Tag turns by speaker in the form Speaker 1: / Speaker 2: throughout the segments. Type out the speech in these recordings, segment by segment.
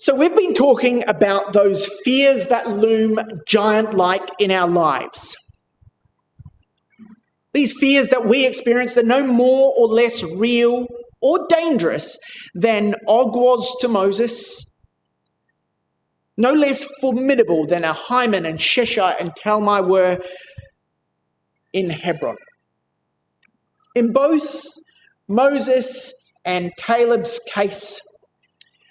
Speaker 1: So we've been talking about those fears that loom giant-like in our lives. These fears that we experience are no more or less real or dangerous than Og was to Moses, no less formidable than Ahiman and Sheshai and Talmai were in Hebron. In both Moses and Caleb's case,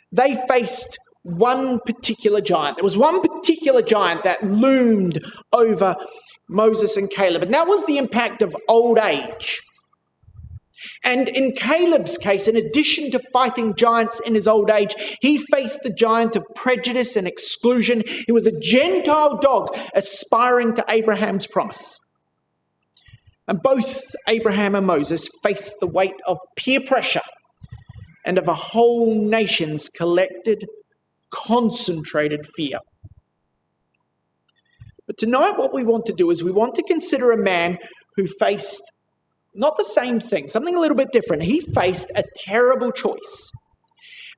Speaker 1: they faced one particular giant. There was one particular giant that loomed over Moses and Caleb, and that was the impact of old age. And in Caleb's case, in addition to fighting giants in his old age, he faced the giant of prejudice and exclusion. He was a Gentile dog aspiring to Abraham's promise. And both Abraham and Moses faced the weight of peer pressure and of a whole nation's collected, concentrated fear. But tonight what we want to do is we want to consider a man who faced not the same thing, something a little bit different. He faced a terrible choice.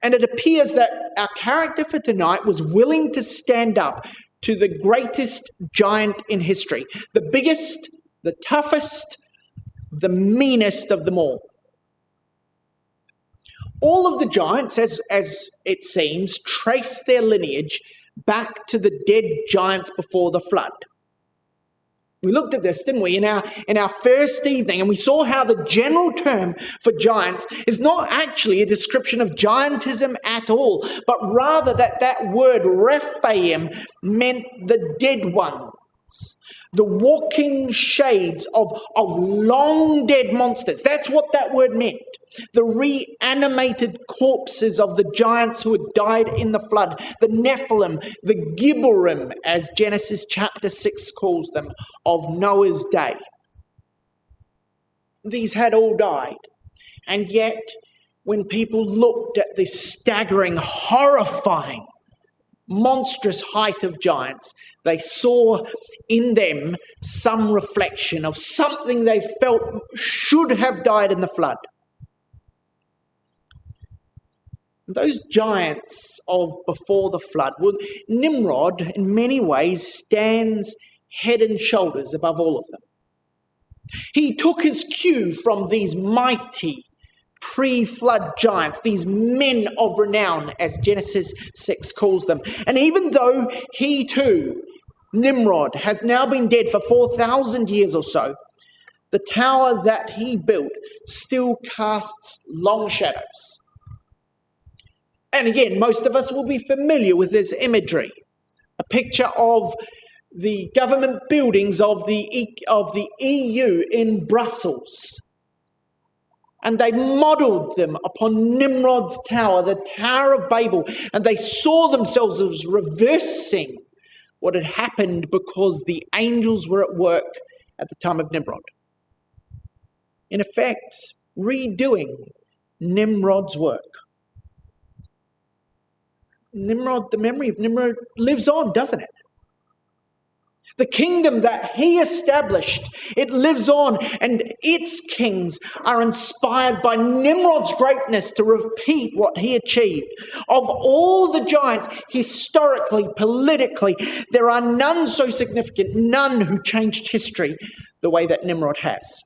Speaker 1: And it appears that our character for tonight was willing to stand up to the greatest giant in history, the biggest, the toughest, the meanest of them all. All of the giants, as it seems, trace their lineage back to the dead giants before the flood. We looked at this, didn't we, in our first evening, and we saw how the general term for giants is not actually a description of giantism at all, but rather that word Rephaim meant the dead ones, the walking shades of long dead monsters. That's what that word meant. The reanimated corpses of the giants who had died in the flood, the Nephilim, the Gibborim, as Genesis chapter 6 calls them, of Noah's day. These had all died. And yet, when people looked at this staggering, horrifying, monstrous height of giants, they saw in them some reflection of something they felt should have died in the flood. Those giants of before the flood, well, Nimrod in many ways stands head and shoulders above all of them. He took his cue from these mighty pre-flood giants, these men of renown, as Genesis 6 calls them. And even though he too, Nimrod, has now been dead for 4,000 years or so, the tower that he built still casts long shadows. And again, most of us will be familiar with this imagery, a picture of the government buildings of the EU in Brussels. And they modelled them upon Nimrod's tower, the Tower of Babel, and they saw themselves as reversing what had happened because the angels were at work at the time of Nimrod. In effect, redoing Nimrod's work. Nimrod, the memory of Nimrod lives on, doesn't it? The kingdom that he established, it lives on, and its kings are inspired by Nimrod's greatness to repeat what he achieved. Of all the giants, historically, politically, there are none so significant, none who changed history the way that Nimrod has.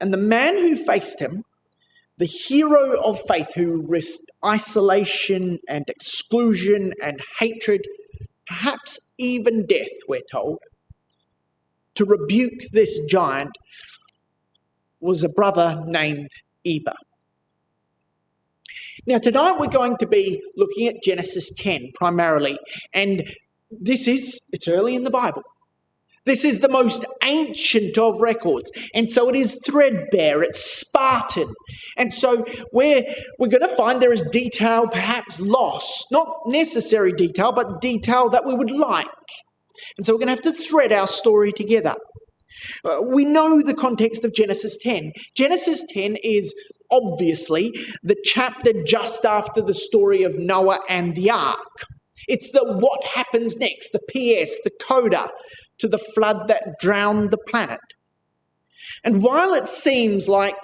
Speaker 1: And the man who faced him, the hero of faith who risked isolation and exclusion and hatred, perhaps even death, we're told, to rebuke this giant, was a brother named Eber. Now, tonight we're going to be looking at Genesis 10 primarily, and it's early in the Bible. This is the most ancient of records, and so it is threadbare, it's Spartan. And so we're going to find there is detail perhaps lost, not necessary detail, but detail that we would like. And so we're going to have to thread our story together. We know the context of Genesis 10. Genesis 10 is obviously the chapter just after the story of Noah and the ark. It's the what happens next, the PS, the coda to the flood that drowned the planet. And while it seems like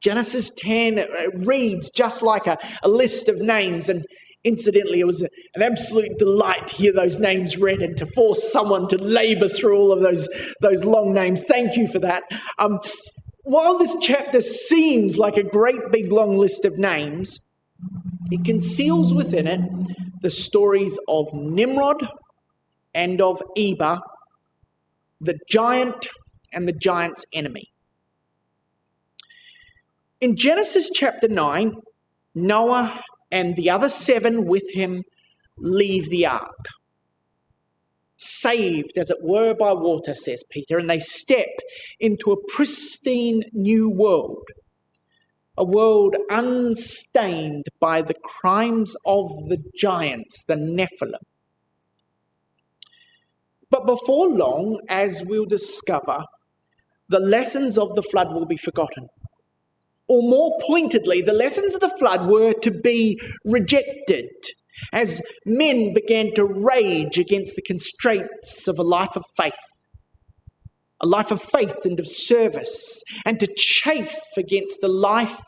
Speaker 1: Genesis 10 reads just like a list of names, and Incidentally, it was an absolute delight to hear those names read and to force someone to labour through all of those long names. Thank you for that. While this chapter seems like a great big long list of names, it conceals within it the stories of Nimrod and of Eber, the giant and the giant's enemy. In Genesis chapter 9, Noah and the other 7 with him leave the ark, saved, as it were, by water, says Peter, and they step into a pristine new world, a world unstained by the crimes of the giants, the Nephilim. But before long, as we'll discover, the lessons of the flood will be forgotten. Or more pointedly, the lessons of the flood were to be rejected as men began to rage against the constraints of a life of faith and of service, and to chafe against the life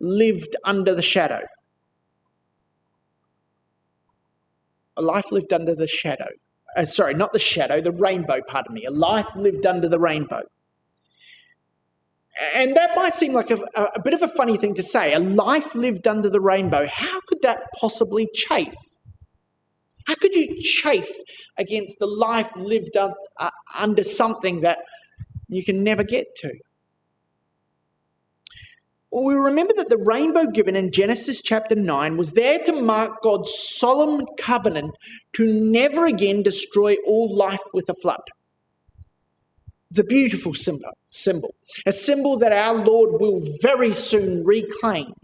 Speaker 1: lived under the shadow. A life lived under the shadow. Not the shadow, the rainbow, pardon me. A life lived under the rainbow. And that might seem like a bit of a funny thing to say. A life lived under the rainbow. How could that possibly chafe? How could you chafe against the life lived under something that you can never get to? Well, we remember that the rainbow given in Genesis chapter 9 was there to mark God's solemn covenant to never again destroy all life with a flood. It's a beautiful symbol, a symbol that our Lord will very soon reclaim,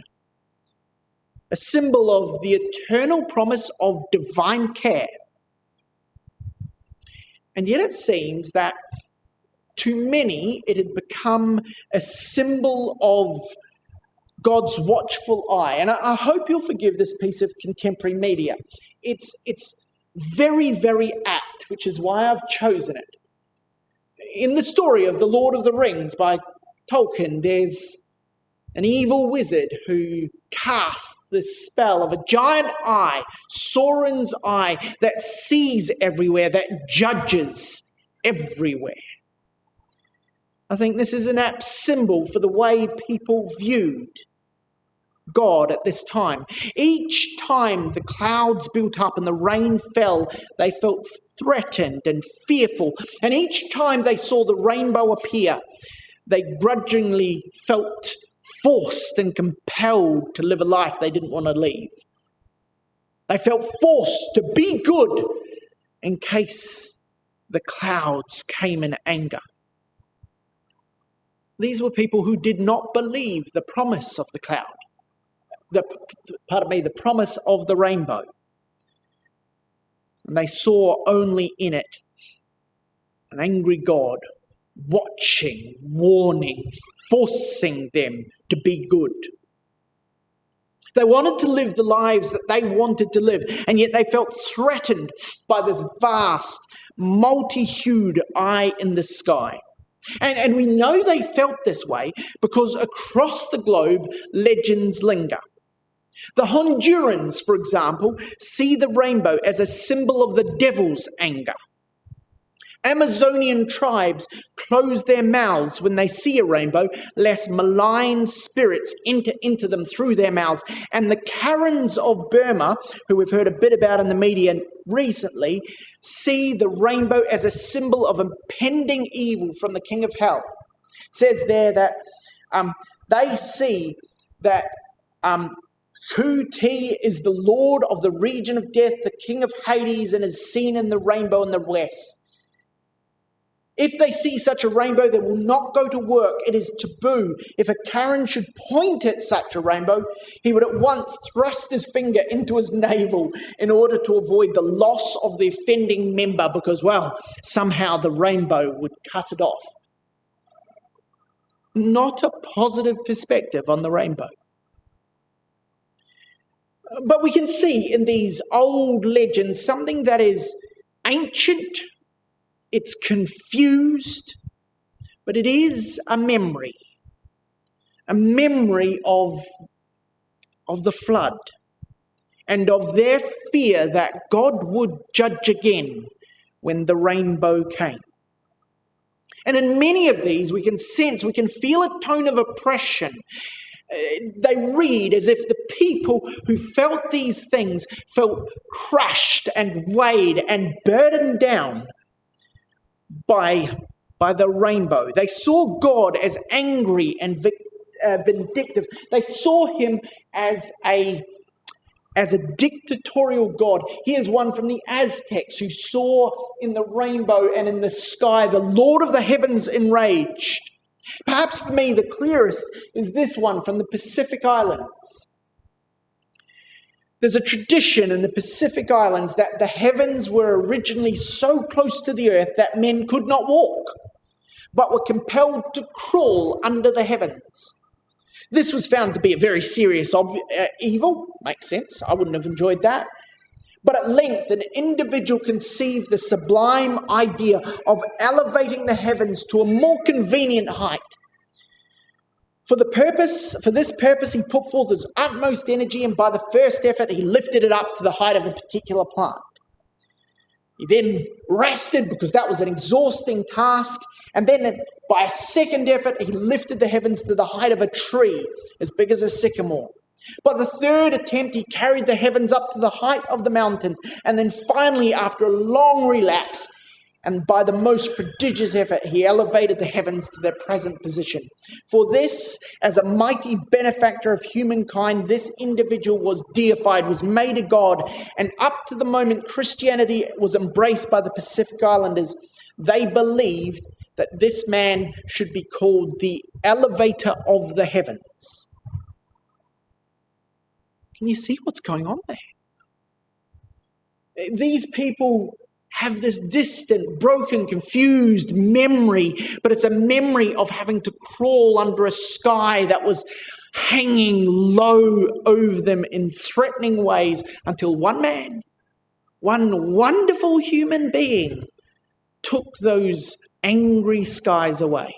Speaker 1: a symbol of the eternal promise of divine care. And yet it seems that to many it had become a symbol of God's watchful eye. And I hope you'll forgive this piece of contemporary media. It's very, very apt, which is why I've chosen it. In the story of The Lord of the Rings by Tolkien, there's an evil wizard who casts this spell of a giant eye, Sauron's eye, that sees everywhere, that judges everywhere. I think this is an apt symbol for the way people viewed God at this time. Each time the clouds built up and the rain fell, they felt threatened and fearful. And each time they saw the rainbow appear, they grudgingly felt forced and compelled to live a life they didn't want to leave. They felt forced to be good in case the clouds came in anger. These were people who did not believe the promise of the cloud. The promise of the rainbow. And they saw only in it an angry God watching, warning, forcing them to be good. They wanted to live the lives that they wanted to live, and yet they felt threatened by this vast, multi-hued eye in the sky. And we know they felt this way because across the globe, legends linger. The Hondurans, for example, see the rainbow as a symbol of the devil's anger. Amazonian tribes close their mouths when they see a rainbow, lest malign spirits enter into them through their mouths. And the Karens of Burma, who we've heard a bit about in the media recently, see the rainbow as a symbol of impending evil from the king of hell. It says there that they see that Kuti is the lord of the region of death, the king of Hades, and is seen in the rainbow in the west. If they see such a rainbow, they will not go to work. It is taboo. If a Karen should point at such a rainbow, he would at once thrust his finger into his navel in order to avoid the loss of the offending member because, well, somehow the rainbow would cut it off. Not a positive perspective on the rainbow. But we can see in these old legends something that is ancient, it's confused, but it is a memory of the flood. and of their fear that God would judge again when the rainbow came. And in many of these, we can feel a tone of oppression. They read as if the people who felt these things felt crushed and weighed and burdened down by the rainbow. They saw God as angry and vindictive. They saw him as a dictatorial God. Here's one from the Aztecs who saw in the rainbow and in the sky the Lord of the heavens enraged. Perhaps for me, the clearest is this one from the Pacific Islands. There's a tradition in the Pacific Islands that the heavens were originally so close to the earth that men could not walk, but were compelled to crawl under the heavens. This was found to be a very serious evil. Makes sense. I wouldn't have enjoyed that. But at length, an individual conceived the sublime idea of elevating the heavens to a more convenient height. For this purpose, he put forth his utmost energy, and by the first effort, he lifted it up to the height of a particular plant. He then rested because that was an exhausting task, and then by a second effort, he lifted the heavens to the height of a tree as big as a sycamore. By the third attempt, he carried the heavens up to the height of the mountains. And then finally, after a long relapse, and by the most prodigious effort, he elevated the heavens to their present position. For this, as a mighty benefactor of humankind, this individual was deified, was made a god. And up to the moment Christianity was embraced by the Pacific Islanders, they believed that this man should be called the elevator of the heavens. Can you see what's going on there? These people have this distant, broken, confused memory, but it's a memory of having to crawl under a sky that was hanging low over them in threatening ways until one man, one wonderful human being, took those angry skies away.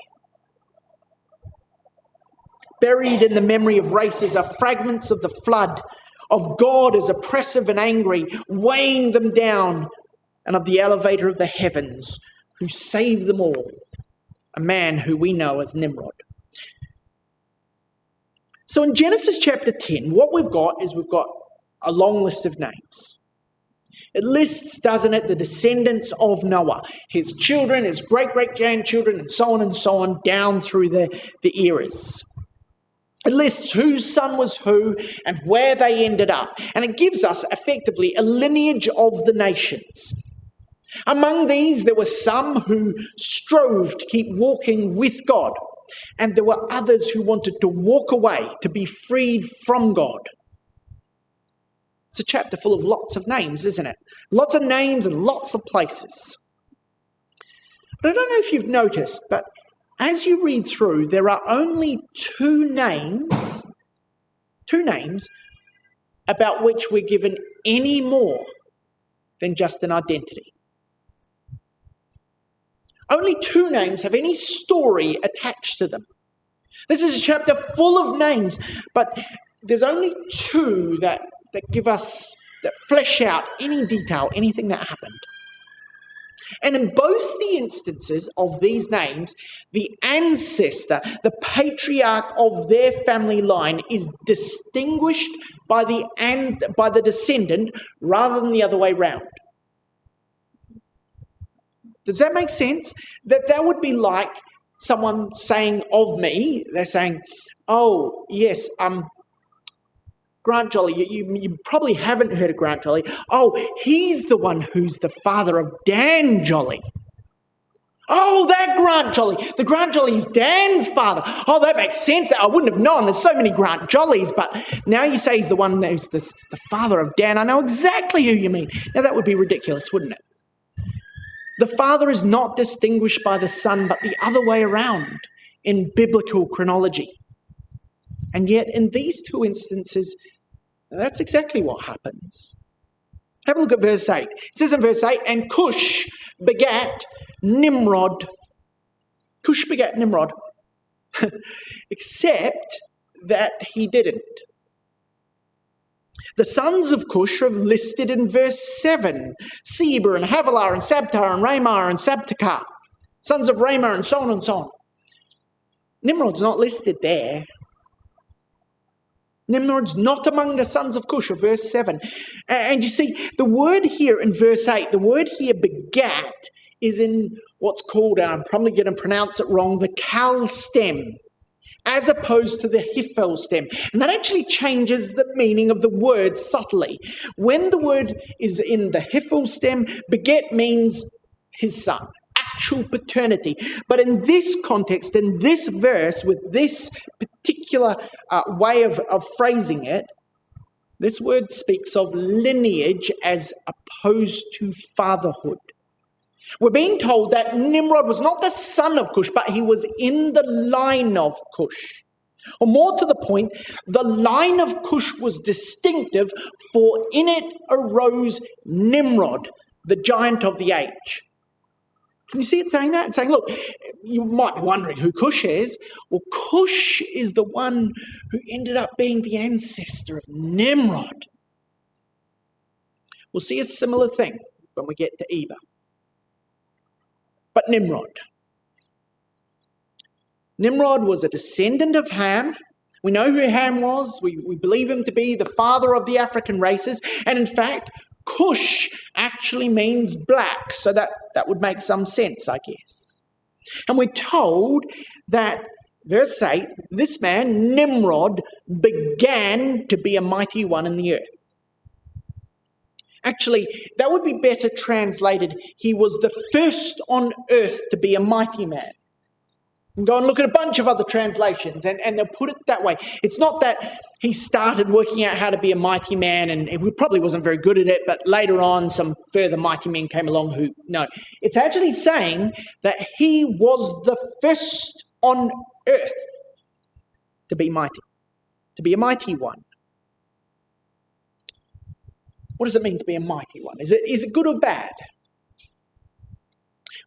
Speaker 1: Buried in the memory of races are fragments of the flood, of God as oppressive and angry, weighing them down, and of the elevator of the heavens who saved them all, a man who we know as Nimrod. So in Genesis chapter 10, what we've got a long list of names. It lists, doesn't it, the descendants of Noah, his children, his great-great-grandchildren, and so on, down through the eras. It lists whose son was who and where they ended up. And it gives us, effectively, a lineage of the nations. Among these, there were some who strove to keep walking with God. And there were others who wanted to walk away, to be freed from God. It's a chapter full of lots of names, isn't it? Lots of names and lots of places. But I don't know if you've noticed, but as you read through, there are only two names about which we're given any more than just an identity. Only two names have any story attached to them. This is a chapter full of names, but there's only two that flesh out any detail, anything that happened. And in both the instances of these names, the ancestor, the patriarch of their family line, is distinguished by the descendant rather than the other way round. Does that make sense? That would be like someone saying of me, they're saying, oh, yes, Grant Jolly, you probably haven't heard of Grant Jolly. Oh, he's the one who's the father of Dan Jolly. Oh, that Grant Jolly. The Grant Jolly is Dan's father. Oh, that makes sense. I wouldn't have known. There's so many Grant Jollies, but now you say he's the one who's the father of Dan. I know exactly who you mean. Now, that would be ridiculous, wouldn't it? The father is not distinguished by the son, but the other way around in biblical chronology. And yet, in these two instances, that's exactly what happens. Have a look at verse 8. It says in verse 8, and Cush begat Nimrod. Cush begat Nimrod. Except that he didn't. The sons of Cush are listed in verse 7. Eber and Havilah and Sabtar and Ramah and Sabtakar. Sons of Ramah and so on and so on. Nimrod's not listed there. Nimrod's not among the sons of Cush, of verse 7. And you see, the word here in verse 8, the word here begat, is in what's called, and I'm probably going to pronounce it wrong, the Kal stem, as opposed to the Hiphel stem. And that actually changes the meaning of the word subtly. When the word is in the Hiphel stem, beget means his son, actual paternity. But in this context, in this verse, with this particular way of phrasing it, this word speaks of lineage as opposed to fatherhood. We're being told that Nimrod was not the son of Cush, but he was in the line of Cush. Or more to the point, the line of Cush was distinctive, for in it arose Nimrod, the giant of the age. Can you see it saying that? It's saying, look, you might be wondering who Cush is. Well, Cush is the one who ended up being the ancestor of Nimrod. We'll see a similar thing when we get to Eber. But Nimrod was a descendant of Ham. We know who Ham was. We believe him to be the father of the African races. And in fact, Cush actually means black. So that would make some sense, I guess. And we're told that, verse 8, this man, Nimrod, began to be a mighty one in the earth. Actually, that would be better translated, he was the first on earth to be a mighty man. And go and look at a bunch of other translations, and they'll put it that way. It's not that he started working out how to be a mighty man, and he probably wasn't very good at it, but later on some further mighty men came along who, no. It's actually saying that he was the first on earth to be mighty, to be a mighty one. What does it mean to be a mighty one? Is it good or bad?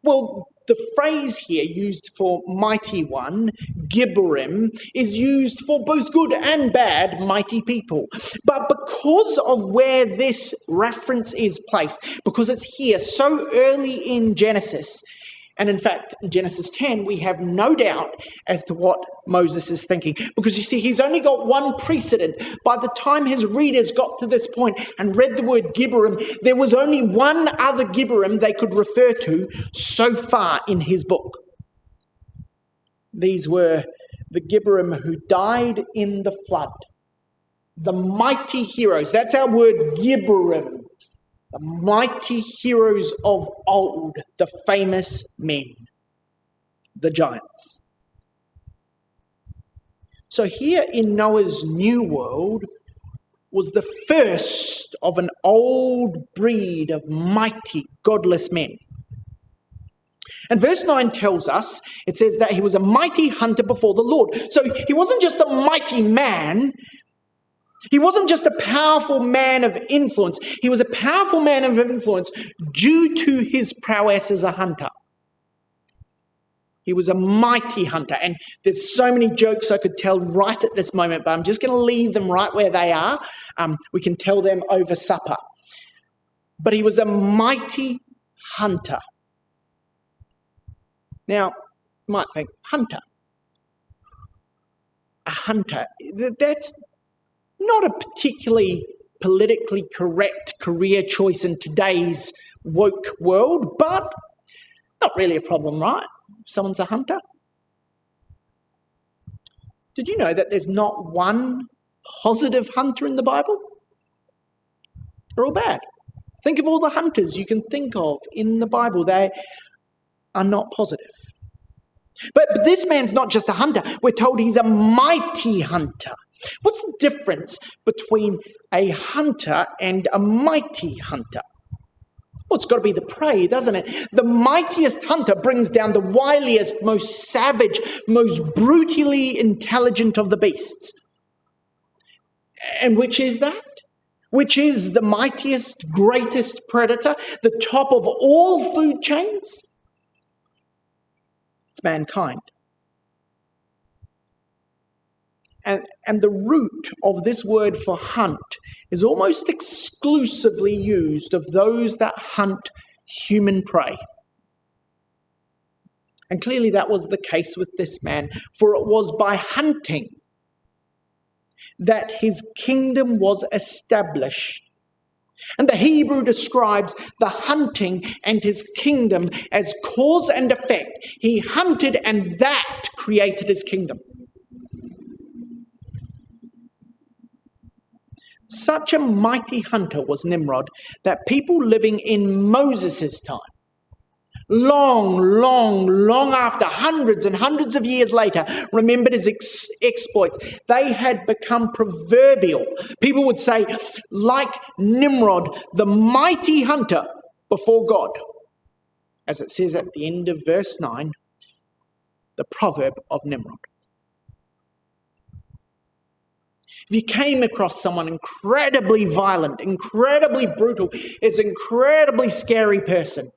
Speaker 1: Well, the phrase here used for mighty one, Gibborim, is used for both good and bad mighty people. But because of where this reference is placed, because it's here so early in Genesis, and in fact, in Genesis 10, we have no doubt as to what Moses is thinking. Because you see, he's only got one precedent. By the time his readers got to this point and read the word Gibborim, there was only one other Gibborim they could refer to so far in his book. These were the Gibborim who died in the flood. The mighty heroes. That's our word, Gibborim. The mighty heroes of old, the famous men, the giants. So here in Noah's new world was the first of an old breed of mighty, godless men. And verse 9 tells us, it says that he was a mighty hunter before the Lord. So he wasn't just a mighty man. He wasn't just a powerful man of influence. He was a powerful man of influence due to his prowess as a hunter. He was a mighty hunter. And there's so many jokes I could tell right at this moment, but I'm just going to leave them right where they are. We can tell them over supper. But he was a mighty hunter. Now, you might think, hunter. A hunter. That's not a particularly politically correct career choice in today's woke world, but not really a problem, right? If someone's a hunter. Did you know that there's not one positive hunter in the Bible? They're all bad. Think of all the hunters you can think of in the Bible. They are not positive. But this man's not just a hunter. We're told he's a mighty hunter. What's the difference between a hunter and a mighty hunter? Well, it's got to be the prey, doesn't it? The mightiest hunter brings down the wiliest, most savage, most brutally intelligent of the beasts. And which is that? Which is the mightiest, greatest predator, the top of all food chains? It's mankind. And the root of this word for hunt is almost exclusively used of those that hunt human prey. And clearly that was the case with this man, for it was by hunting that his kingdom was established. And the Hebrew describes the hunting and his kingdom as cause and effect. He hunted and that created his kingdom. Such a mighty hunter was Nimrod that people living in Moses' time, long after, hundreds and hundreds of years later, remembered his exploits. They had become proverbial. People would say, like Nimrod, the mighty hunter before God. As it says at the end of verse 9, the proverb of Nimrod. If you came across someone incredibly violent, incredibly brutal, is an incredibly scary person,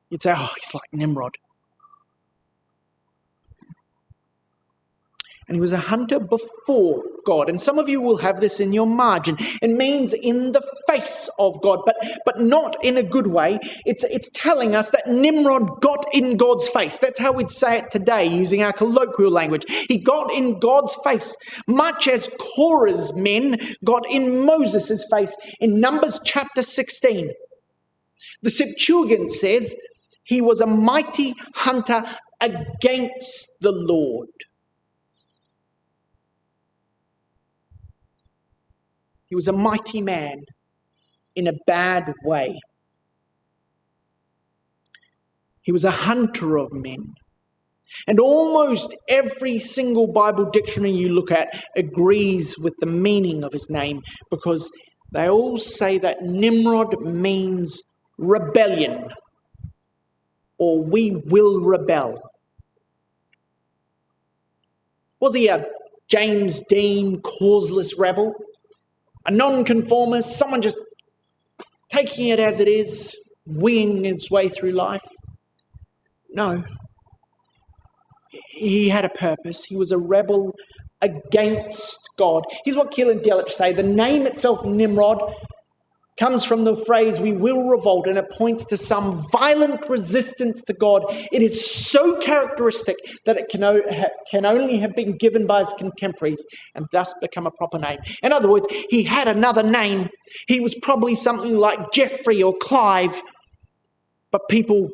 Speaker 1: you'd say, oh, he's like Nimrod. And he was a hunter before God. And some of you will have this in your margin. It means in the face of God, but not in a good way. It's telling us that Nimrod got in God's face. That's how we'd say it today, using our colloquial language. He got in God's face, much as Korah's men got in Moses' face in Numbers chapter 16. The Septuagint says, he was a mighty hunter against the Lord. He was a mighty man in a bad way. He was a hunter of men. And almost every single Bible dictionary you look at agrees with the meaning of his name, because they all say that Nimrod means rebellion, or we will rebel. Was he a James Dean causeless rebel? A nonconformist, someone just taking it as it is, winging its way through life? No. He had a purpose. He was a rebel against God. Here's what Keelan Delitzsch say. The name itself, Nimrod, comes from the phrase, we will revolt, and it points to some violent resistance to God. It is so characteristic that it can only have been given by his contemporaries and thus become a proper name. In other words, he had another name. He was probably something like Geoffrey or Clive, but people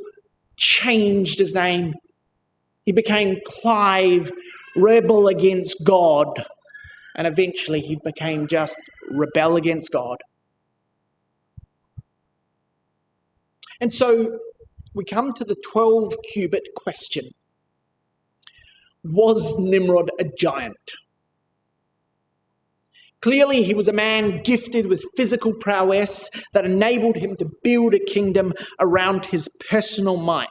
Speaker 1: changed his name. He became Clive, rebel against God, and eventually he became just rebel against God. And so we come to the 12-cubit question. Was Nimrod a giant? Clearly, he was a man gifted with physical prowess that enabled him to build a kingdom around his personal might.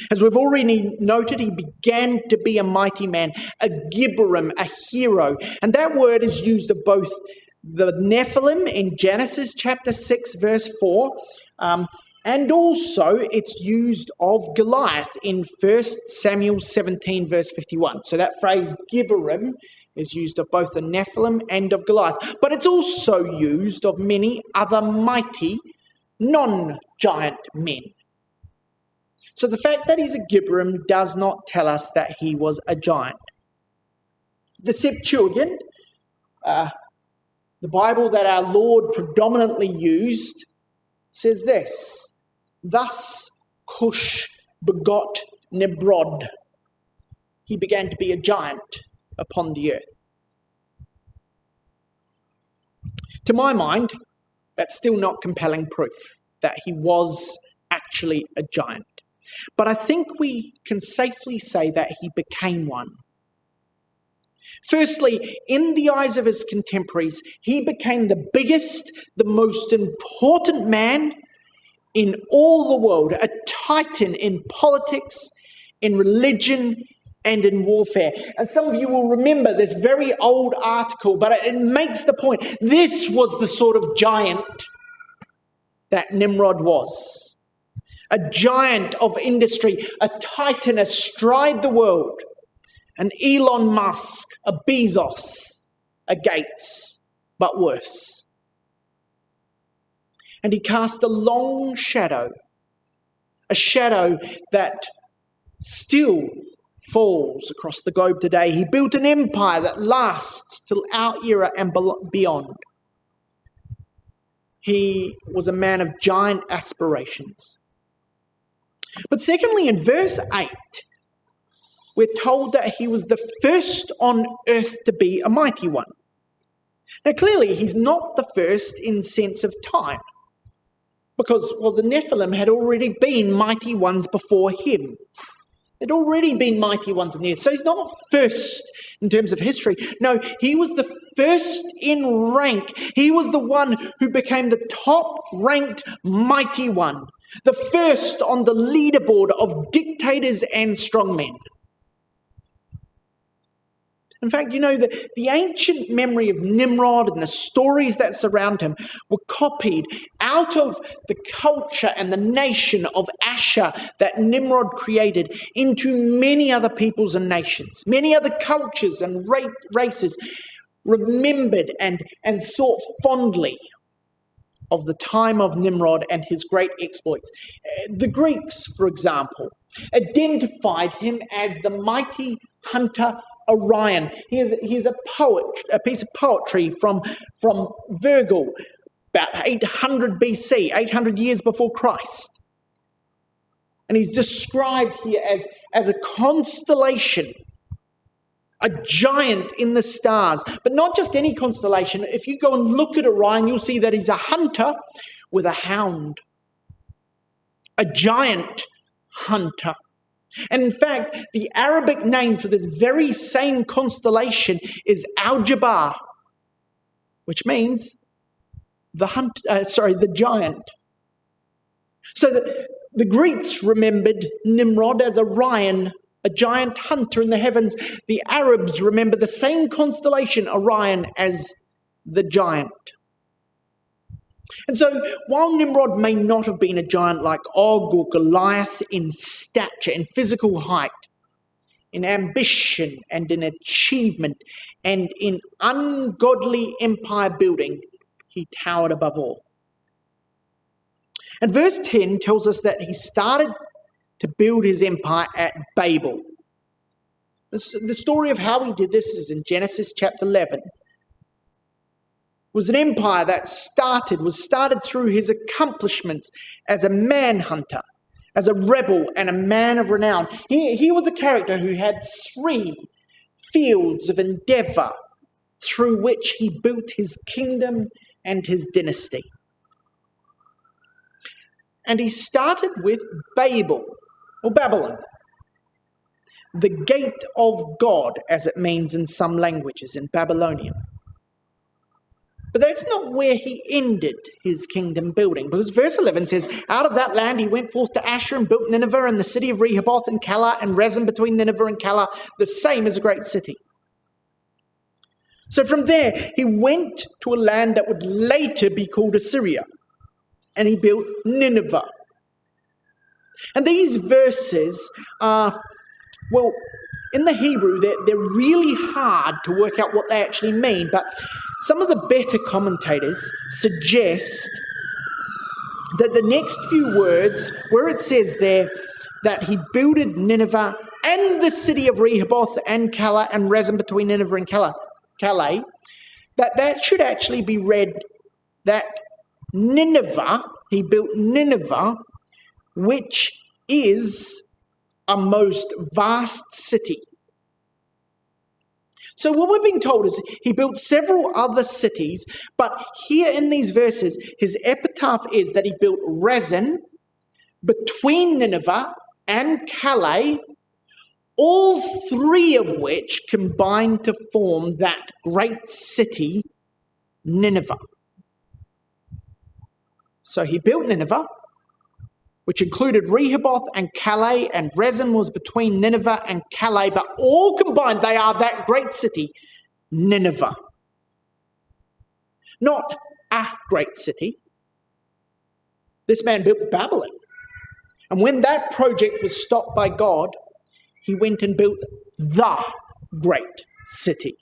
Speaker 1: As we've already noted, he began to be a mighty man, a Gibberim, a hero. And that word is used of both the Nephilim in Genesis chapter 6, verse 4, and also it's used of Goliath in 1 Samuel 17, verse 51. So that phrase Gibberim is used of both the Nephilim and of Goliath. But it's also used of many other mighty, non-giant men. So the fact that he's a Gibberim does not tell us that he was a giant. The Septuagint, the Bible that our Lord predominantly used, says this: thus Cush begot Nimrod. He began to be a giant upon the earth. To my mind, that's still not compelling proof that he was actually a giant. But I think we can safely say that he became one. Firstly, in the eyes of his contemporaries, he became the biggest, the most important man in all the world, a titan in politics, in religion, and in warfare. And some of you will remember this very old article, but it makes the point. This was the sort of giant that Nimrod was. A giant of industry, a titan astride the world. an Elon Musk, a Bezos, a Gates, but worse. And he cast a long shadow, a shadow that still falls across the globe today. He built an empire that lasts till our era and beyond. He was a man of giant aspirations. But secondly, in verse 8, we're told that he was the first on earth to be a mighty one. Now, clearly, he's not the first in sense of time, because, well, the Nephilim had already been mighty ones before him. There'd already been mighty ones in the earth. So he's not first in terms of history. No, he was the first in rank. He was the one who became the top-ranked mighty one, the first on the leaderboard of dictators and strongmen. In fact, you know, the ancient memory of Nimrod and the stories that surround him were copied out of the culture and the nation of Asher that Nimrod created into many other peoples and nations. Many other cultures and races remembered and thought fondly of the time of Nimrod and his great exploits. The Greeks, for example, identified him as the mighty hunter Orion. Here's a piece of poetry from Virgil, about 800 BC, 800 years before Christ. And he's described here as a constellation, a giant in the stars. But not just any constellation. If you go and look at Orion, you'll see that he's a hunter with a hound. A giant hunter. And in fact, the Arabic name for this very same constellation is Al-Jabbar, which means the giant. So the Greeks remembered Nimrod as Orion, a giant hunter in the heavens. The Arabs remember the same constellation, Orion, as the giant. And so, while Nimrod may not have been a giant like Og or Goliath in stature, in physical height, in ambition and in achievement, and in ungodly empire building, he towered above all. And verse 10 tells us that he started to build his empire at Babel. The story of how he did this is in Genesis chapter 11. Was an empire that was started through his accomplishments as a manhunter, as a rebel and a man of renown. He was a character who had 3 fields of endeavor through which he built his kingdom and his dynasty. And he started with Babel, or Babylon, the gate of God, as it means in some languages, in Babylonian. But that's not where he ended his kingdom building, because verse 11 says, out of that land he went forth to Asher and built Nineveh and the city of Rehoboth and Calah and Rezin between Nineveh and Calah, the same as a great city. So from there he went to a land that would later be called Assyria, and he built Nineveh. And these verses are, well, in the Hebrew, they're really hard to work out what they actually mean, but some of the better commentators suggest that the next few words, where it says there that he builded Nineveh and the city of Rehoboth and Calah and Rezin between Nineveh and Calais, that should actually be read that Nineveh, he built Nineveh, which is a most vast city. So what we're being told is he built several other cities, but here in these verses, his epitaph is that he built Rezin between Nineveh and Calais, all 3 of which combined to form that great city, Nineveh. So he built Nineveh, which included Rehoboth and Calais, and Rezin was between Nineveh and Calais, but all combined, they are that great city, Nineveh. Not a great city. This man built Babylon. And when that project was stopped by God, he went and built the great city.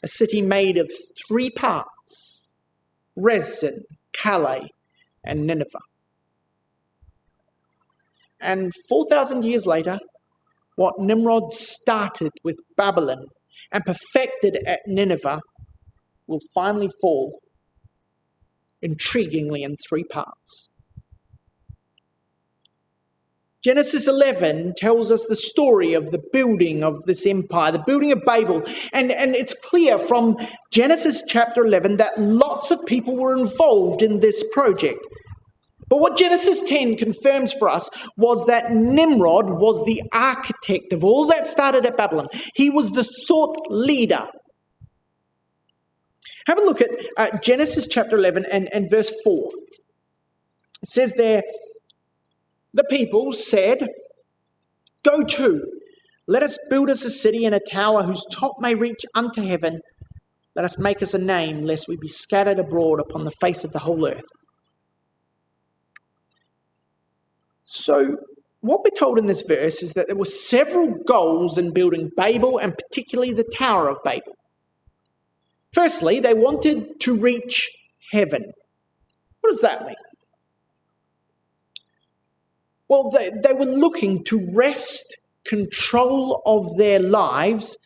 Speaker 1: A city made of 3 parts: Rezin, Calais, and Nineveh. And 4,000 years later, what Nimrod started with Babylon and perfected at Nineveh will finally fall, intriguingly, in 3 parts. Genesis 11 tells us the story of the building of this empire, the building of Babel. And it's clear from Genesis chapter 11 that lots of people were involved in this project. But what Genesis 10 confirms for us was that Nimrod was the architect of all that started at Babylon. He was the thought leader. Have a look at Genesis chapter 11 and verse 4. It says there, the people said, "Go to, let us build us a city and a tower whose top may reach unto heaven. Let us make us a name, lest we be scattered abroad upon the face of the whole earth." So what we're told in this verse is that there were several goals in building Babel, and particularly the Tower of Babel. Firstly, they wanted to reach heaven. What does that mean? Well, they were looking to wrest control of their lives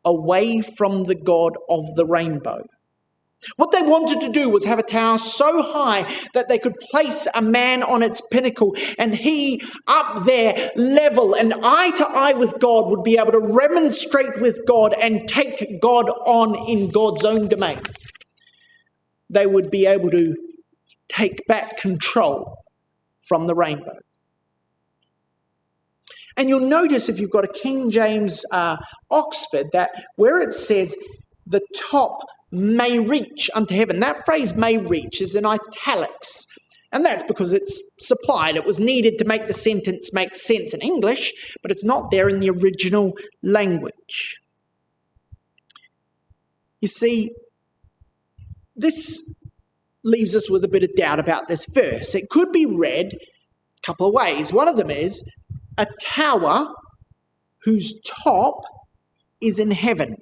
Speaker 1: away from the God of the rainbow. What they wanted to do was have a tower so high that they could place a man on its pinnacle, and he up there, level and eye to eye with God, would be able to remonstrate with God and take God on in God's own domain. They would be able to take back control from the rainbow. And you'll notice, if you've got a King James Oxford, that where it says the top may reach unto heaven, that phrase "may reach" is in italics. And that's because it's supplied. It was needed to make the sentence make sense in English, but it's not there in the original language. You see, this leaves us with a bit of doubt about this verse. It could be read a couple of ways. One of them is a tower whose top is in heaven.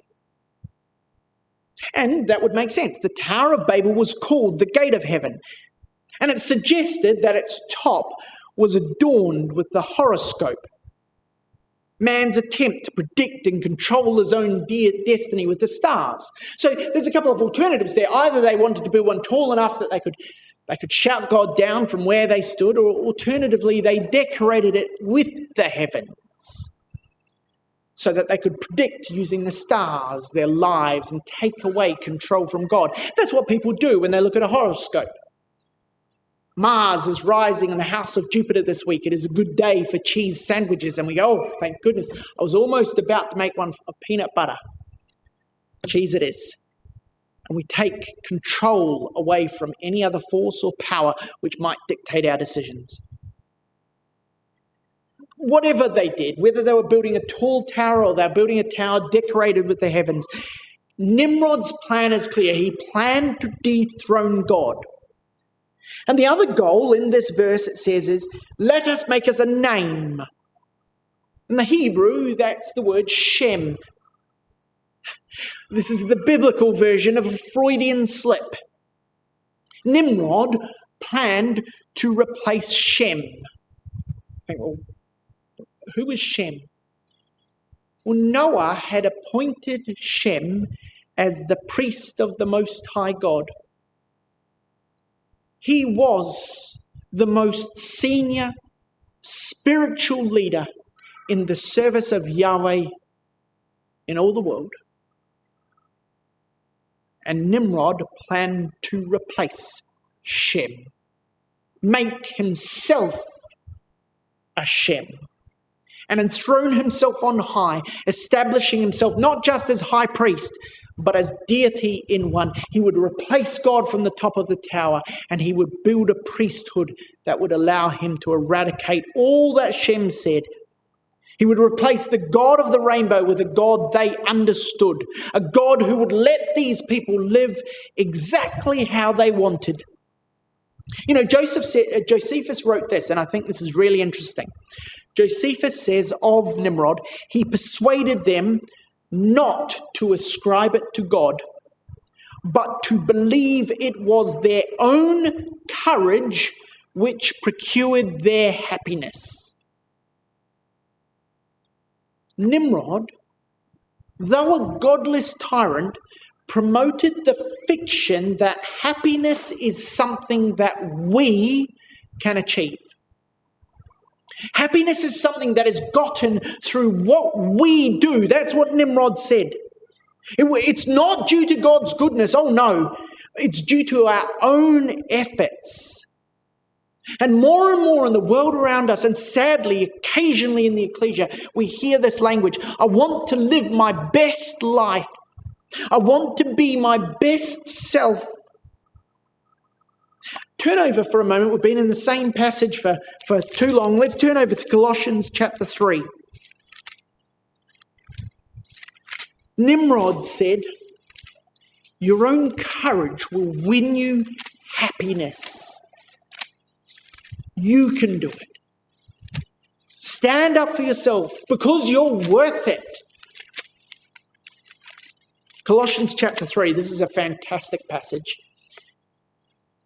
Speaker 1: And that would make sense. The Tower of Babel was called the Gate of Heaven. And it suggested that its top was adorned with the horoscope, man's attempt to predict and control his own destiny with the stars. So there's a couple of alternatives there. Either they wanted to build one tall enough that they could shout God down from where they stood, or alternatively, they decorated it with the heavens so that they could predict using the stars their lives and take away control from God. That's what people do when they look at a horoscope. Mars is rising in the house of Jupiter this week. It is a good day for cheese sandwiches. And we go, "Oh, thank goodness. I was almost about to make one of peanut butter." Cheese it is. And we take control away from any other force or power which might dictate our decisions. Whatever they did, whether they were building a tall tower or they were building a tower decorated with the heavens, Nimrod's plan is clear. He planned to dethrone God. And the other goal in this verse, it says, is, "Let us make us a name." In the Hebrew, that's the word Shem. This is the biblical version of a Freudian slip. Nimrod planned to replace Shem. Well, who is Shem? Well, Noah had appointed Shem as the priest of the Most High God. He was the most senior spiritual leader in the service of Yahweh in all the world. And Nimrod planned to replace Shem, make himself a Shem, and enthrone himself on high, establishing himself not just as high priest, but as deity in one. He would replace God from the top of the tower, and he would build a priesthood that would allow him to eradicate all that Shem said. He would replace the God of the rainbow with a God they understood, a God who would let these people live exactly how they wanted. You know, Josephus wrote this, and I think this is really interesting. Josephus says of Nimrod, he persuaded them not to ascribe it to God, but to believe it was their own courage which procured their happiness. Nimrod, though a godless tyrant, promoted the fiction that happiness is something that we can achieve. Happiness is something that is gotten through what we do. That's what Nimrod said. It's not due to God's goodness. Oh no, it's due to our own efforts. And more in the world around us, and sadly, occasionally in the ecclesia, we hear this language. I want to live my best life. I want to be my best self. Turn over for a moment. We've been in the same passage for too long. Let's turn over to Colossians chapter 3. Nimrod said, your own courage will win you happiness. You can do it. Stand up for yourself because you're worth it. Colossians chapter 3, this is a fantastic passage.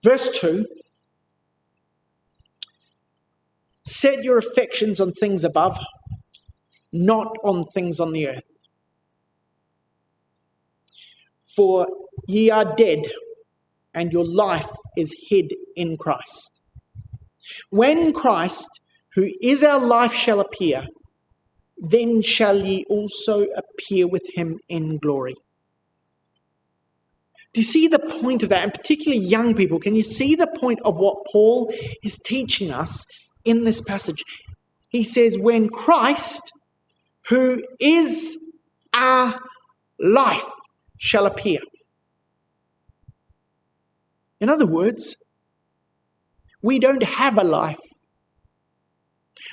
Speaker 1: Verse 2, set your affections on things above, not on things on the earth. For ye are dead, and your life is hid in Christ. When Christ, who is our life, shall appear, then shall ye also appear with him in glory. Do you see the point of that? And particularly young people, can you see the point of what Paul is teaching us in this passage? He says, when Christ, who is our life, shall appear. In other words, we don't have a life.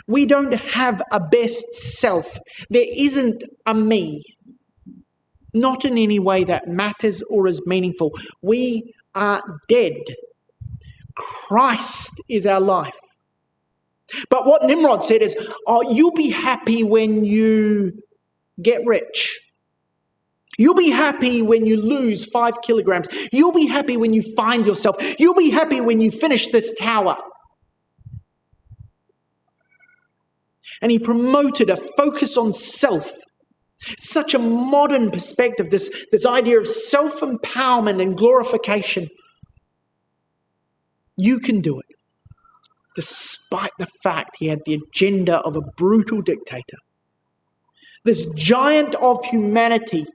Speaker 1: We don't have a best self. There isn't a me. Not in any way that matters or is meaningful. We are dead. Christ is our life. But what Nimrod said is, oh, you'll be happy when you get rich. You'll be happy when you lose 5 kilograms. You'll be happy when you find yourself. You'll be happy when you finish this tower. And he promoted a focus on self. Such a modern perspective, this idea of self-empowerment and glorification. You can do it, despite the fact he had the agenda of a brutal dictator. This giant of humanity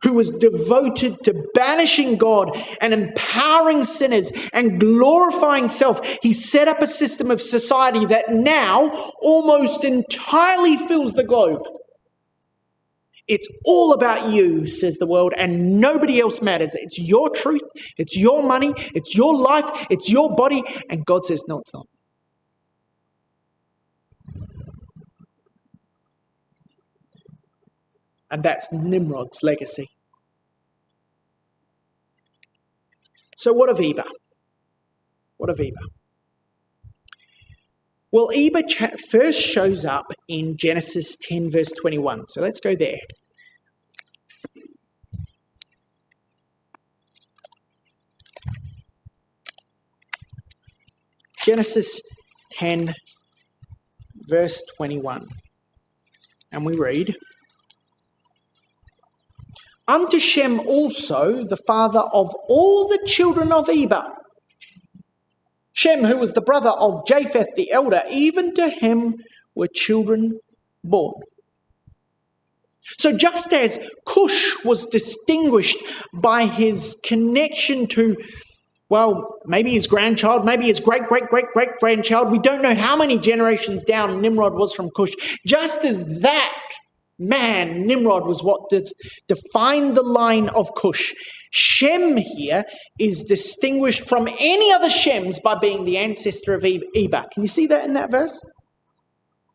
Speaker 1: who was devoted to banishing God and empowering sinners and glorifying self, he set up a system of society that now almost entirely fills the globe. It's all about you, says the world, and nobody else matters. It's your truth, it's your money, it's your life, it's your body, and God says, no, it's not. And that's Nimrod's legacy. So what of Eber? What of Eber? Well, Eber first shows up in Genesis 10, verse 21. So let's go there. Genesis 10, verse 21. And we read, unto Shem also, the father of all the children of Eber, Shem, who was the brother of Japheth the elder, even to him were children born. So just as Cush was distinguished by his connection to, well, maybe his grandchild, maybe his great-great-great-great-grandchild, we don't know how many generations down Nimrod was from Cush, just as that man, Nimrod, was what defined the line of Cush. Shem here is distinguished from any other Shems by being the ancestor of Eber. Can you see that in that verse?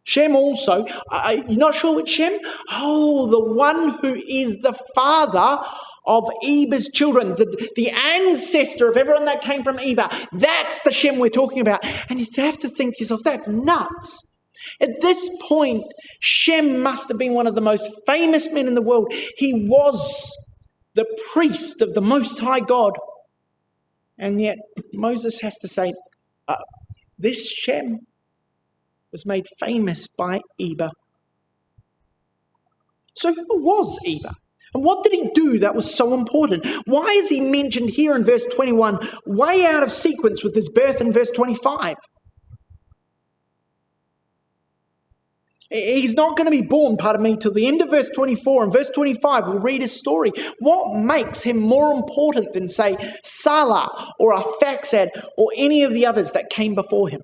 Speaker 1: Shem also, you're not sure which Shem? Oh, the one who is the father of Eber's children, the ancestor of everyone that came from Eber. That's the Shem we're talking about. And you have to think to yourself, that's nuts. At this point, Shem must have been one of the most famous men in the world. He was the priest of the Most High God. And yet Moses has to say, this Shem was made famous by Eber. So who was Eber? And what did he do that was so important? Why is he mentioned here in verse 21, way out of sequence with his birth in verse 25? He's not going to be born, till the end of verse 24. And verse 25, we'll read his story. What makes him more important than, say, Salah or Arphaxad or any of the others that came before him?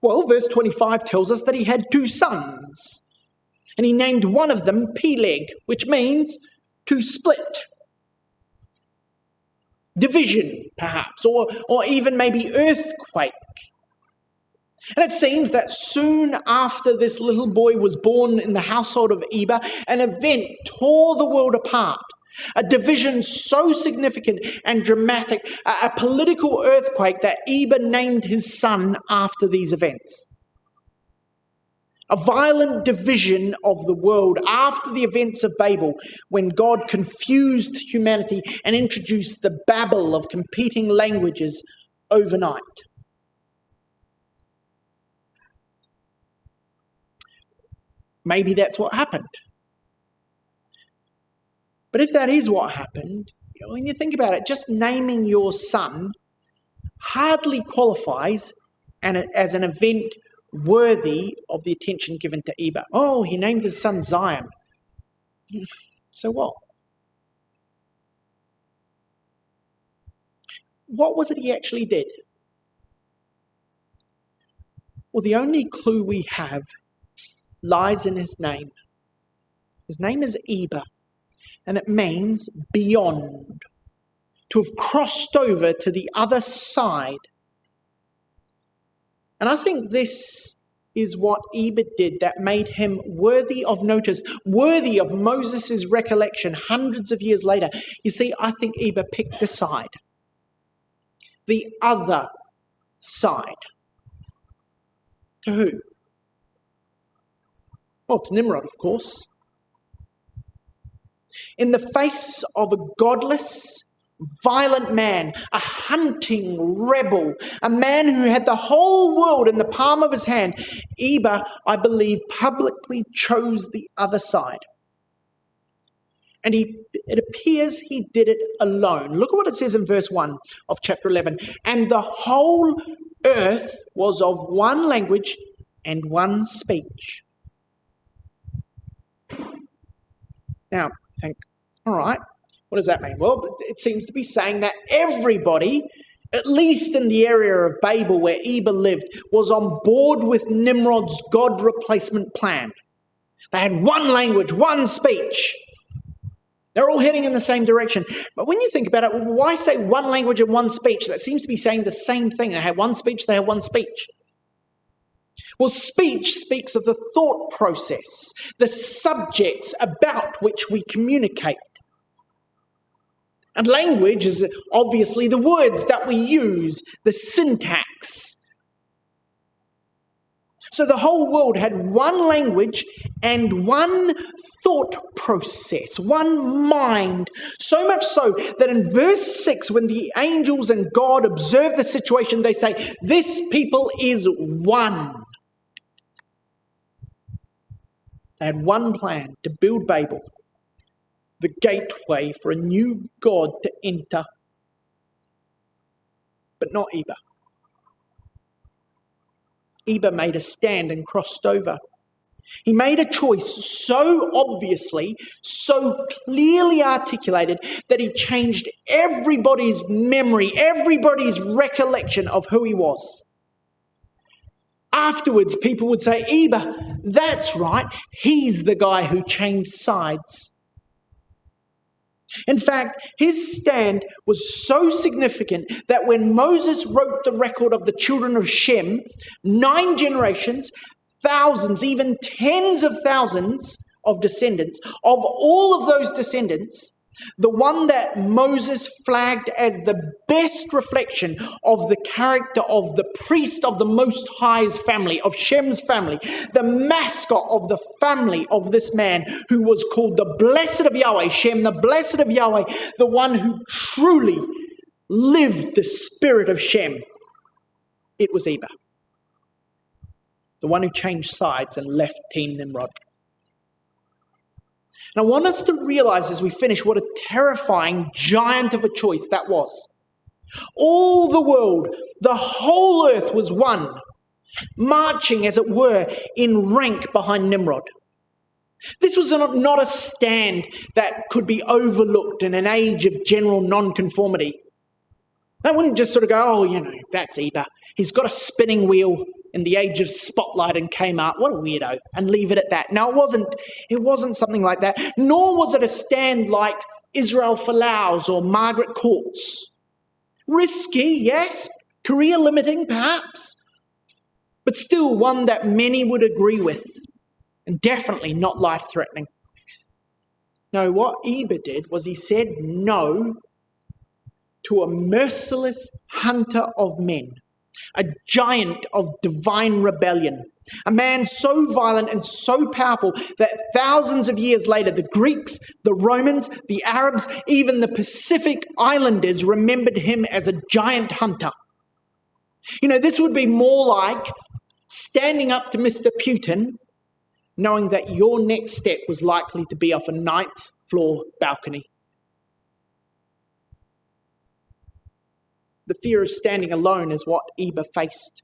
Speaker 1: Well, verse 25 tells us that he had 2 sons. And he named one of them Peleg, which means to split. Division, perhaps, or even maybe earthquake. And it seems that soon after this little boy was born in the household of Eber, an event tore the world apart. A division so significant and dramatic, a political earthquake that Eber named his son after these events. A violent division of the world after the events of Babel, when God confused humanity and introduced the Babel of competing languages overnight. Maybe that's what happened. But if that is what happened, when you think about it, just naming your son hardly qualifies as an event worthy of the attention given to Eber. Oh, he named his son Zion. So what? What was it he actually did? Well, the only clue we have lies in his name. His name is Eber, and it means beyond, to have crossed over to the other side. And I think this is what Eber did that made him worthy of notice, worthy of Moses' recollection hundreds of years later. You see, I think Eber picked a side. The other side. To who? Well, to Nimrod, of course. In the face of a godless, violent man, a hunting rebel, a man who had the whole world in the palm of his hand, Eber, I believe, publicly chose the other side. And it appears he did it alone. Look at what it says in verse 1 of chapter 11. And the whole earth was of one language and one speech. Now, think, all right, what does that mean? Well, it seems to be saying that everybody, at least in the area of Babel where Eber lived, was on board with Nimrod's God replacement plan. They had one language, one speech. They're all heading in the same direction. But when you think about it, why say one language and one speech? That seems to be saying the same thing. They had one speech, they had one speech. Well, speech speaks of the thought process, the subjects about which we communicate. And language is obviously the words that we use, the syntax. So the whole world had one language and one thought process, one mind. So much so that in verse 6, when the angels and God observe the situation, they say, this people is one. They had one plan to build Babel, the gateway for a new God to enter, but not Eber. Eber made a stand and crossed over. He made a choice so obviously, so clearly articulated that he changed everybody's memory, everybody's recollection of who he was. Afterwards, people would say, Eber, that's right, he's the guy who changed sides. In fact, his stand was so significant that when Moses wrote the record of the children of Shem, 9 generations, thousands, even tens of thousands of descendants, of all of those descendants, the one that Moses flagged as the best reflection of the character of the priest of the Most High's family, of Shem's family, the mascot of the family of this man who was called the Blessed of Yahweh, Shem, the Blessed of Yahweh, the one who truly lived the spirit of Shem. It was Eber, the one who changed sides and left Team Nimrod. And I want us to realize as we finish what a terrifying giant of a choice that was. All the world, the whole earth was one, marching, as it were, in rank behind Nimrod. This was not a stand that could be overlooked in an age of general nonconformity. They wouldn't just sort of go, oh, that's Eber. He's got a spinning wheel in the age of Spotlight and Kmart. What a weirdo. And leave it at that. Now, it wasn't something like that. Nor was it a stand like Israel Folau's or Margaret Court's. Risky, yes. Career limiting, perhaps. But still one that many would agree with. And definitely not life-threatening. No, what Eber did was he said no to a merciless hunter of men, a giant of divine rebellion, a man so violent and so powerful that thousands of years later, the Greeks, the Romans, the Arabs, even the Pacific Islanders remembered him as a giant hunter. This would be more like standing up to Mr. Putin, knowing that your next step was likely to be off a 9th floor balcony. The fear of standing alone is what Eber faced.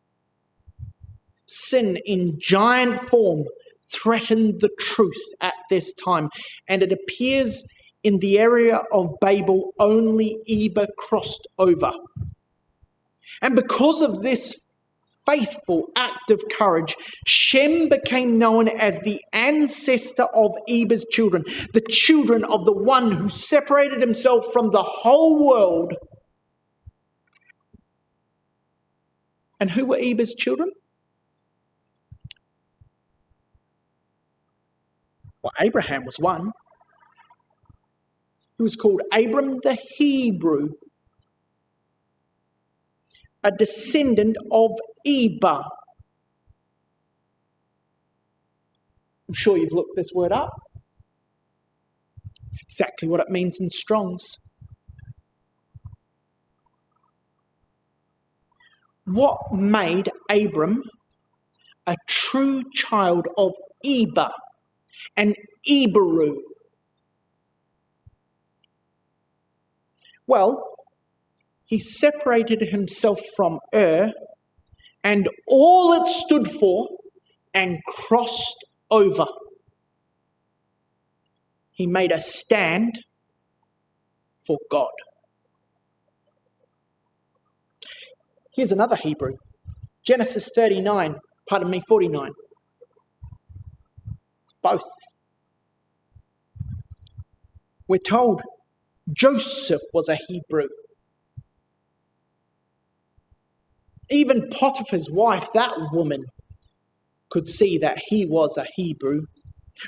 Speaker 1: Sin in giant form threatened the truth at this time, and it appears in the area of Babel only Eber crossed over. And because of this faithful act of courage, Shem became known as the ancestor of Eber's children, the children of the one who separated himself from the whole world. And who were Eber's children? Well, Abraham was one. He was called Abram the Hebrew, a descendant of Eber. I'm sure you've looked this word up. It's exactly what it means in Strong's. What made Abram a true child of Eber, an Eberu? Well, he separated himself from and all it stood for and crossed over. He made a stand for God. Here's another Hebrew. Genesis 49, 49. Both. We're told Joseph was a Hebrew. Even Potiphar's wife, that woman, could see that he was a Hebrew.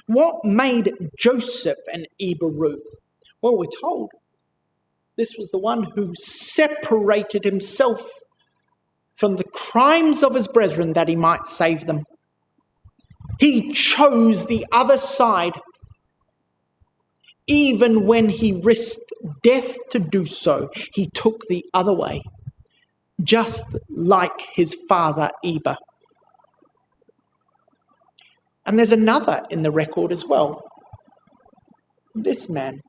Speaker 1: What made Joseph an Eberu? Well, we're told this was the one who separated himself from the crimes of his brethren that he might save them. He chose the other side, even when he risked death to do so. He took the other way, just like his father Eber. And there's another in the record as well. This man.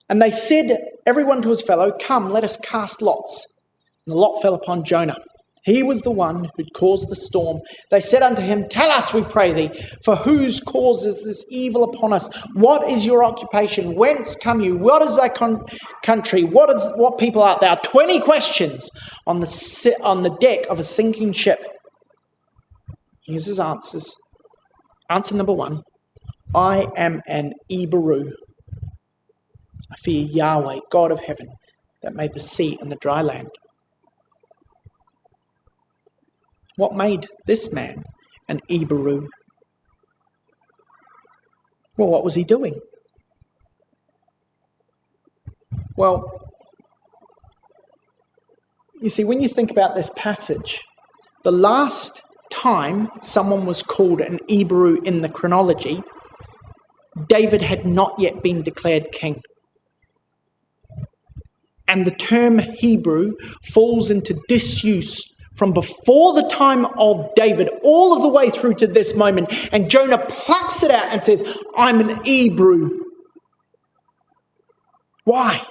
Speaker 1: And they said, everyone to his fellow, come, let us cast lots. And the lot fell upon Jonah. He was the one who'd caused the storm. They said unto him, tell us, we pray thee, for whose cause is this evil upon us? What is your occupation? Whence come you? What is thy country? What people art thou? 20 questions on the deck of a sinking ship. Here's his answers. Answer number 1, I am an Eberu. I fear Yahweh, God of heaven, that made the sea and the dry land. What made this man an Eber? Well, what was he doing? Well, you see, when you think about this passage, the last time someone was called an Eber in the chronology, David had not yet been declared king. And the term Hebrew falls into disuse from before the time of David all of the way through to this moment. And Jonah plucks it out and says, I'm an Eber. Why?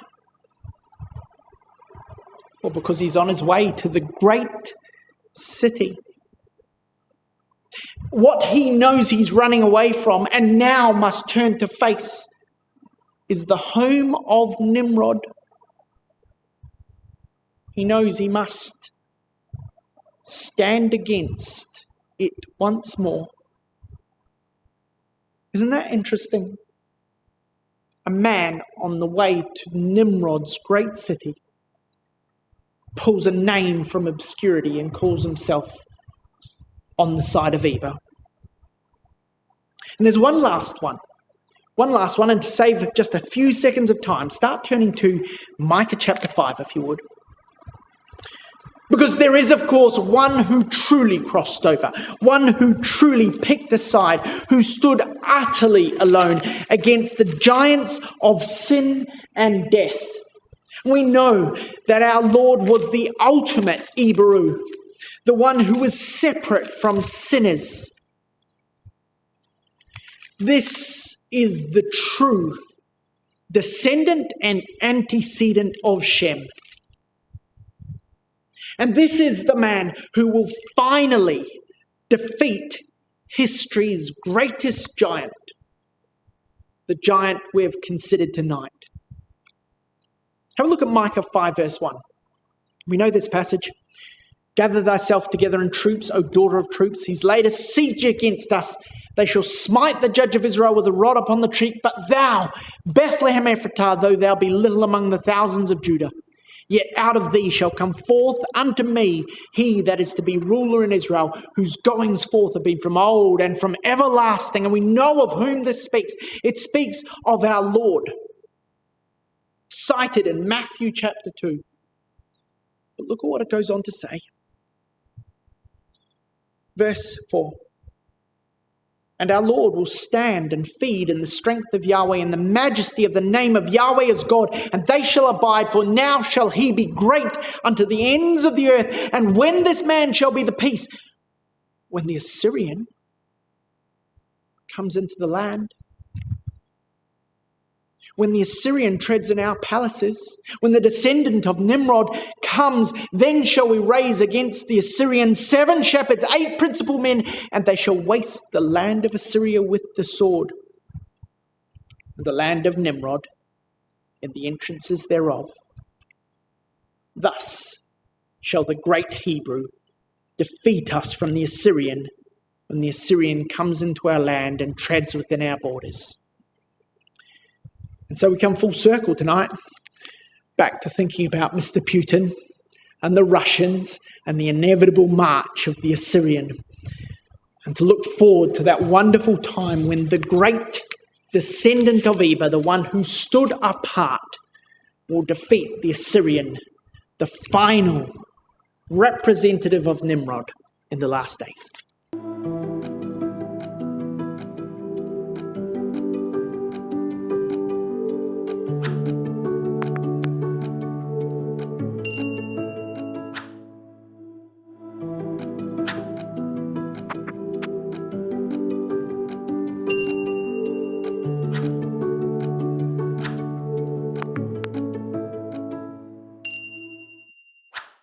Speaker 1: Well, because he's on his way to the great city. What he knows he's running away from and now must turn to face is the home of Nimrod. He knows he must stand against it once more. Isn't that interesting? A man on the way to Nimrod's great city pulls a name from obscurity and calls himself on the side of Eber. And there's one last one, and to save just a few seconds of time, start turning to Micah chapter 5, if you would. Because there is, of course, one who truly crossed over, one who truly picked a side, who stood utterly alone against the giants of sin and death. We know that our Lord was the ultimate Eber, the one who was separate from sinners. This is the true descendant and antecedent of Shem. And this is the man who will finally defeat history's greatest giant, the giant we have considered tonight. Have a look at Micah 5 verse 1. We know this passage. Gather thyself together in troops, O daughter of troops. He's laid a siege against us. They shall smite the judge of Israel with a rod upon the cheek. But thou, Bethlehem Ephratah, though thou be little among the thousands of Judah, yet out of thee shall come forth unto me he that is to be ruler in Israel, whose goings forth have been from old and from everlasting. And we know of whom this speaks. It speaks of our Lord, cited in Matthew chapter 2. But look at what it goes on to say. Verse 4. And our Lord will stand and feed in the strength of Yahweh and the majesty of the name of Yahweh as God, and they shall abide, for now shall he be great unto the ends of the earth. And when this man shall be the peace, when the Assyrian comes into the land, when the Assyrian treads in our palaces, when the descendant of Nimrod comes, then shall we raise against the Assyrian 7 shepherds, 8 principal men, and they shall waste the land of Assyria with the sword, and the land of Nimrod and the entrances thereof. Thus shall the great Hebrew defeat us from the Assyrian, when the Assyrian comes into our land and treads within our borders. And so we come full circle tonight, back to thinking about Mr. Putin and the Russians and the inevitable march of the Assyrian, and to look forward to that wonderful time when the great descendant of Eber, the one who stood apart, will defeat the Assyrian, the final representative of Nimrod in the last days.